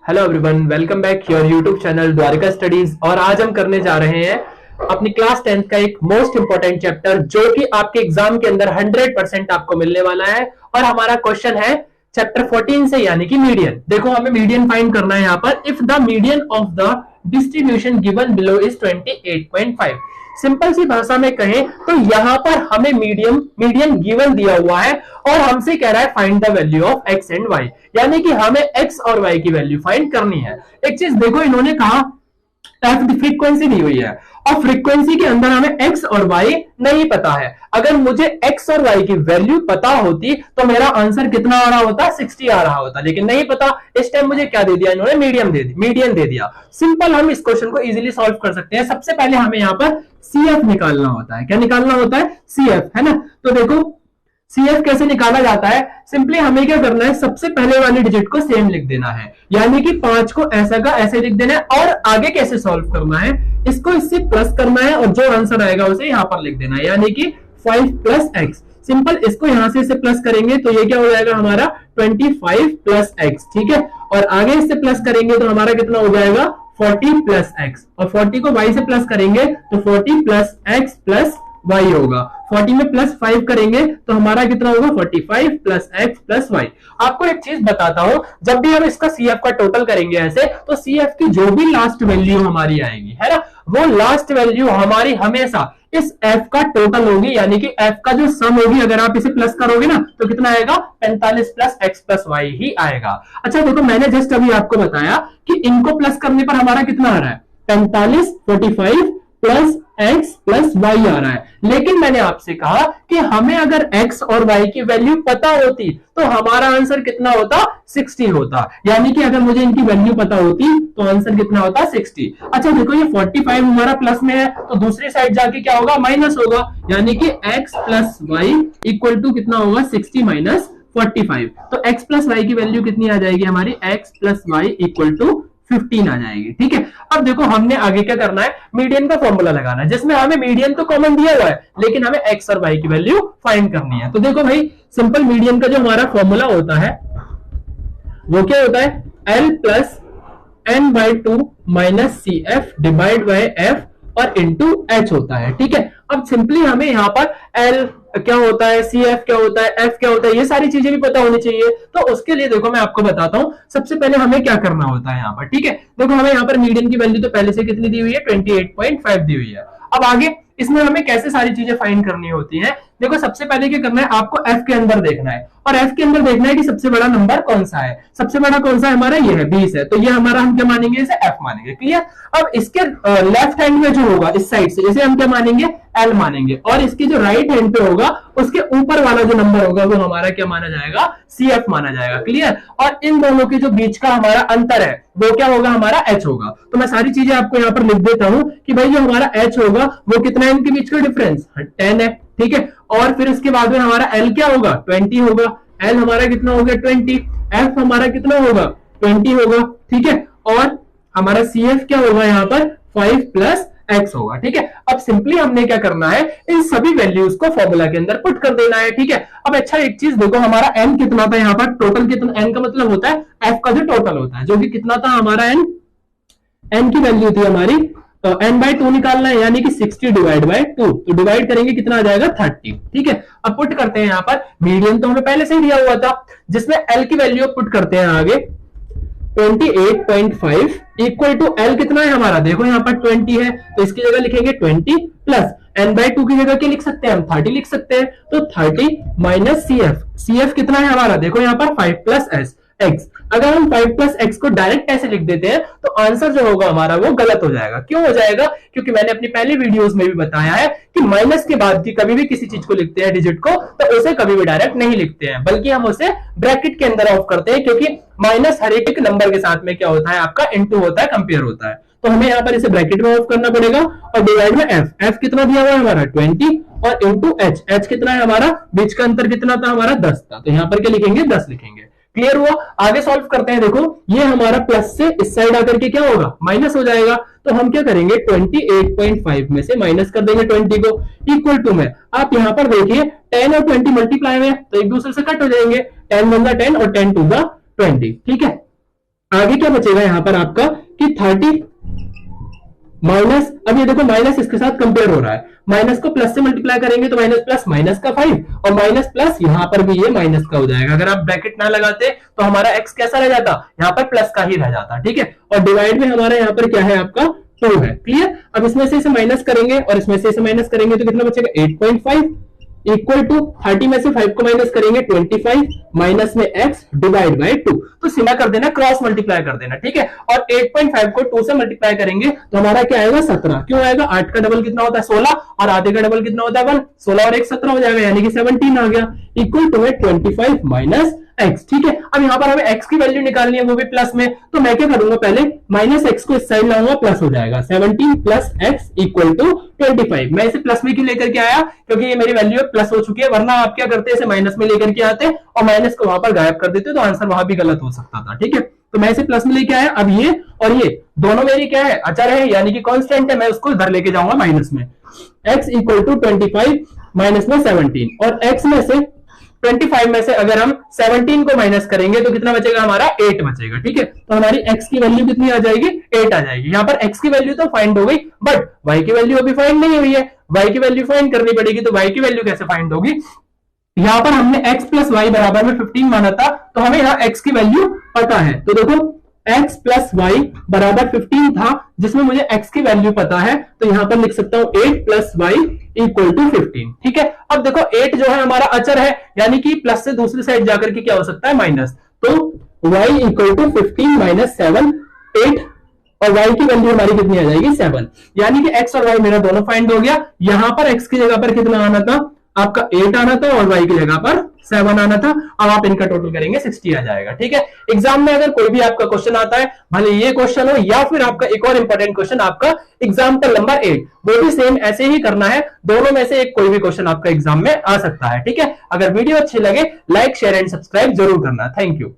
Hello everyone, welcome back your YouTube channel Dwarika studies. और आज हम करने जा रहे हैं अपनी क्लास 10th का एक मोस्ट इंपॉर्टेंट चैप्टर जो कि आपके एग्जाम के अंदर 100% आपको मिलने वाला है। और हमारा क्वेश्चन है चैप्टर 14 से, यानी कि मीडियन। देखो, हमें मीडियन फाइंड करना है यहाँ पर। If the median of the distribution given below is 28.5। Simple सी भाषा में कहें तो यहां पर हमें मीडियन गिवन दिया हुआ है और हमसे कह रहा है find the value of X and Y, यानी कि हमें एक्स और वाई की वैल्यू फाइंड करनी है। एक चीज देखो, इन्होंने कहा एफ की फ्रीक्वेंसी दी हुई है और फ्रीक्वेंसी के अंदर हमें एक्स और वाई नहीं पता है। अगर मुझे एक्स और वाई की वैल्यू पता होती तो मेरा आंसर कितना आ रहा होता, 60 आ रहा होता, लेकिन नहीं पता। इस टाइम मुझे क्या दे दिया इन्होंने, मीडियन दे दिया। सिंपल, हम इस क्वेश्चन को इजीली सॉल्व कर सकते हैं। सबसे पहले हमें यहाँ पर सीएफ निकालना होता है। क्या निकालना होता है? सीएफ, है ना। तो देखो सीएफ कैसे निकाला जाता है। सिंपली हमें क्या करना है, सबसे पहले वाली डिजिट को सेम लिख देना है, यानी कि 5 को ऐसा का ऐसे लिख देना है। और आगे कैसे सॉल्व करना है, इसको इससे प्लस करना है और जो आंसर आएगा उसे यहां पर लिख देना है, यानी कि 5 प्लस एक्स। सिंपल, इसको यहां से इसे प्लस करेंगे तो ये क्या हो जाएगा हमारा 25 प्लस एक्स, ठीक है। और आगे इससे प्लस करेंगे तो हमारा कितना हो जाएगा 40 प्लस एक्स। और 40 को y से प्लस करेंगे तो 40 प्लस एक्स प्लस y होगा। 40 में प्लस 5 करेंगे तो हमारा कितना होगा 45 प्लस एक्स प्लस वाई। आपको एक चीज बताता हूं, जब भी हम इसका सीएफ का टोटल करेंगे ऐसे, तो सीएफ की जो भी लास्ट वैल्यू हमारी आएगी, है ना, वो लास्ट वैल्यू हमारी हमेशा इस एफ का टोटल होगी, यानी कि एफ का जो सम होगी। अगर आप इसे प्लस करोगे ना तो कितना आएगा 45 plus x plus why he आएगा। अच्छा देखो, मैंने जस्ट अभी आपको बताया कि इनको प्लस करने पर हमारा कितना आ रहा है 45, 45 प्लस एक्स प्लस वाई आ रहा है। लेकिन मैंने आपसे कहा कि हमें अगर एक्स और वाई की वैल्यू पता होती तो हमारा आंसर कितना होता 60 होता, यानी कि अगर मुझे इनकी वैल्यू पता होती तो आंसर कितना होता 60। अच्छा देखो, ये 45 हमारा प्लस में है तो दूसरी साइड जाके क्या होगा, माइनस होगा, यानी कि X plus Y equal to कितना होगा 60 माइनस 45। तो एक्स प्लस वाई की वैल्यू कितनी आ जाएगी हमारी, X plus Y equal to 15 आ जाएगी, ठीक है। अब देखो, हमने आगे क्या करना है, मीडियन का फॉर्मूला लगाना है, जिसमें हमें मीडियन तो कॉमन दिया हुआ है लेकिन हमें एक्स और वाई की वैल्यू फाइंड करनी है। तो देखो भाई, सिंपल मीडियन का जो हमारा फॉर्मूला होता है वो क्या होता है, L plus N by 2 minus C F divide by F और इंटू एच होता है, ठीक है। अब सिंपली हमें यहाँ पर एल क्या होता है, सी एफ क्या होता है, एफ क्या होता है, ये सारी चीजें भी पता होनी चाहिए। तो उसके लिए देखो मैं आपको बताता हूं, सबसे पहले हमें क्या करना होता है यहाँ पर, ठीक है। देखो, हमें यहाँ पर मीडियन की वैल्यू तो पहले से कितनी दी हुई है 28.5 दी हुई है। अब आगे इसमें हमें कैसे सारी चीजें फाइंड करनी होती हैं। देखो, सबसे पहले क्या करना है, आपको एफ के अंदर देखना है और एफ के अंदर देखना है कि सबसे बड़ा नंबर कौन सा है। सबसे बड़ा कौन सा है हमारा, ये है 20 है, तो ये हमारा हम क्या मानेंगे, इसे एफ मानेंगे, क्लियर। अब इसके लेफ्ट हैंड में जो होगा इस साइड से, इसे हम क्या मानेंगे, एल मानेंगे। और इसके जो राइट हैंड पे होगा उसके ऊपर वाला जो नंबर होगा वो हमारा क्या माना जाएगा, सी एफ माना जाएगा, क्लियर। और इन दोनों के जो बीच का हमारा अंतर है वो क्या होगा, हमारा एच होगा। तो मैं सारी चीजें आपको यहाँ पर लिख देता हूं कि भाई जो हमारा एच होगा वो कितना है, इनके बीच का डिफरेंस 10 है, ठीक है। और फिर इसके बाद में हमारा एल क्या होगा 20 होगा, एल हमारा कितना हो गया 20, एफ हमारा कितना होगा 20 होगा, ठीक है। और हमारा सी एफ क्या होगा यहाँ पर 5 प्लस एक्स होगा, ठीक है। अब सिंपली हमने क्या करना है, इन सभी वैल्यूज को फॉर्मूला के अंदर पुट कर देना है, ठीक है। अब अच्छा एक चीज देखो, हमारा एन कितना था यहाँ पर, टोटल कितना, एन का मतलब होता है एफ का जो टोटल होता है, जो कि कितना था हमारा एन, एन की वैल्यू थी हमारी एन बाई 2 निकालना है, यानी कि 60 डिवाइड बाई 2, तो डिवाइड करेंगे कितना आ जाएगा 30, ठीक है। अब पुट करते हैं यहाँ पर, मीडियन तो हमें पहले से ही दिया हुआ था, जिसमें एल की वैल्यू पुट करते हैं आगे 28.5 इक्वल टू एल कितना है हमारा, देखो यहाँ पर 20 है तो इसकी जगह लिखेंगे 20 प्लस एन बाई 2 की जगह क्या लिख सकते हैं हम, 30 लिख सकते हैं। तो 30 minus C F, C F कितना है हमारा, देखो यहाँ पर 5 प्लस एस एक्स। अगर हम 5 प्लस एक्स को डायरेक्ट ऐसे लिख देते हैं तो आंसर जो होगा हमारा वो गलत हो जाएगा। क्यों हो जाएगा, क्योंकि मैंने अपनी पहली वीडियोस में भी बताया है कि माइनस के बाद की कभी भी किसी चीज को लिखते हैं डिजिट को, तो उसे कभी भी डायरेक्ट नहीं लिखते हैं, बल्कि हम उसे ब्रैकेट के अंदर ऑफ करते हैं, क्योंकि माइनस हर एक नंबर के साथ में क्या होता है आपका इनटू होता है, कंपेयर होता है। तो हमें यहाँ पर इसे ब्रैकेट में ऑफ करना पड़ेगा और डिवाइड में एफ, एफ कितना दिया हुआ है हमारा 20 और इंटू एच, एच कितना है हमारा, बीच का अंतर कितना था हमारा 10 था, तो यहाँ पर क्या लिखेंगे 10 लिखेंगे, क्लियर हुआ। आगे सॉल्व करते हैं। देखो, ये हमारा प्लस से इस साइड आकर के क्या होगा, माइनस हो जाएगा। तो हम क्या करेंगे 28.5 में से माइनस कर देंगे 20 को, इक्वल टू में आप यहां पर देखिए 10 और 20 मल्टीप्लाई में तो एक दूसरे से कट हो जाएंगे, 10 1 10 और 10 2 20, ठीक है। आगे क्या बचेगा यहां पर आपका कि 30 माइनस, अब ये देखो माइनस इसके साथ कंपेयर हो रहा है, माइनस को प्लस से मल्टीप्लाई करेंगे तो माइनस प्लस माइनस का 5, और माइनस प्लस यहां पर भी ये माइनस का हो जाएगा। अगर आप ब्रैकेट ना लगाते तो हमारा एक्स कैसा रह जाता, यहां पर प्लस का ही रह जाता, ठीक है। और डिवाइड में हमारा यहां पर क्या है आपका 2 है, क्लियर। अब इसमें से इसे माइनस करेंगे और इसमें से इसे माइनस करेंगे तो कितना बचेगा 8.5 इक्वल टू 30 में से 5 को माइनस करेंगे 25 माइनस में x डिवाइड बाय 2, तो सीधा कर देना, क्रॉस मल्टीप्लाई कर देना, ठीक है। और 8.5 को 2 से मल्टीप्लाई करेंगे तो हमारा क्या आएगा 17, क्यों आएगा 8 का डबल कितना होता है 16, और आधे का डबल कितना होता है 1, 16 और 1 17 हो जाएगा, यानी कि 17 आ गया, इक्वल टू है 25 माइनस x, ठीक है। अब यहां पर हमें x की वैल्यू निकालनी है, वो भी प्लस में, तो मैं क्या करूंगा पहले माइनस x को इस साइड लाऊंगा, प्लस हो जाएगा 17 प्लस x इक्वल टू 25। मैं इसे प्लस में क्यों लेकर के आया, क्योंकि ये मेरी वैल्यू प्लस हो चुकी है, वरना आप क्या करते इसे माइनस में लेकर के आते और माइनस को वहां पर गायब कर देते तो आंसर वहां भी गलत हो सकता था, ठीक है। तो मैं इसे प्लस में लेके आया। अब ये और ये दोनों मेरी क्या है अचर है, यानी कि कांस्टेंट है, मैं उसको इधर लेके जाऊंगा माइनस में, x इक्वल टू 25 माइनस में 17, और x में से 25 में से अगर हम 17 को माइनस करेंगे तो कितना बचेगा हमारा 8 बचेगा, ठीक है। तो हमारी x की वैल्यू कितनी आ जाएगी 8 आ जाएगी। यहां पर x की वैल्यू तो फाइंड हो गई, बट y की वैल्यू अभी फाइंड नहीं हुई है, y की वैल्यू फाइंड करनी पड़ेगी। तो y की वैल्यू कैसे फाइंड होगी, यहां पर हमने x प्लस वाई बराबर में 15 माना था, तो हमें यहाँ x की वैल्यू पता है, तो देखो x प्लस वाई बराबर 15 था, जिसमें मुझे x की वैल्यू पता है, तो यहां पर लिख सकता हूं 8 प्लस वाई इक्वल टू 15, ठीक है। अब देखो 8 जो है हमारा अचर है, यानी कि प्लस से दूसरी साइड जाकर के क्या हो सकता है माइनस, तो y इक्वल टू 15 माइनस 7 8, और y की वैल्यू हमारी कितनी आ जाएगी 7, यानी कि x और y मेरा दोनों फाइंड हो गया। यहां पर x की जगह पर कितना आना था आपका 8 आना था, और y की जगह पर 7 आना था। अब आप इनका टोटल करेंगे 60 आ जाएगा, ठीक है। एग्जाम में अगर कोई भी आपका क्वेश्चन आता है, भले ये क्वेश्चन हो या फिर आपका एक और इंपॉर्टेंट क्वेश्चन आपका एग्जाम्पल नंबर 8, वो भी सेम ऐसे ही करना है, दोनों में से एक कोई भी क्वेश्चन आपका एग्जाम में आ सकता है, ठीक है। अगर वीडियो अच्छी लगे लाइक शेयर एंड सब्सक्राइब जरूर करना। Thank you.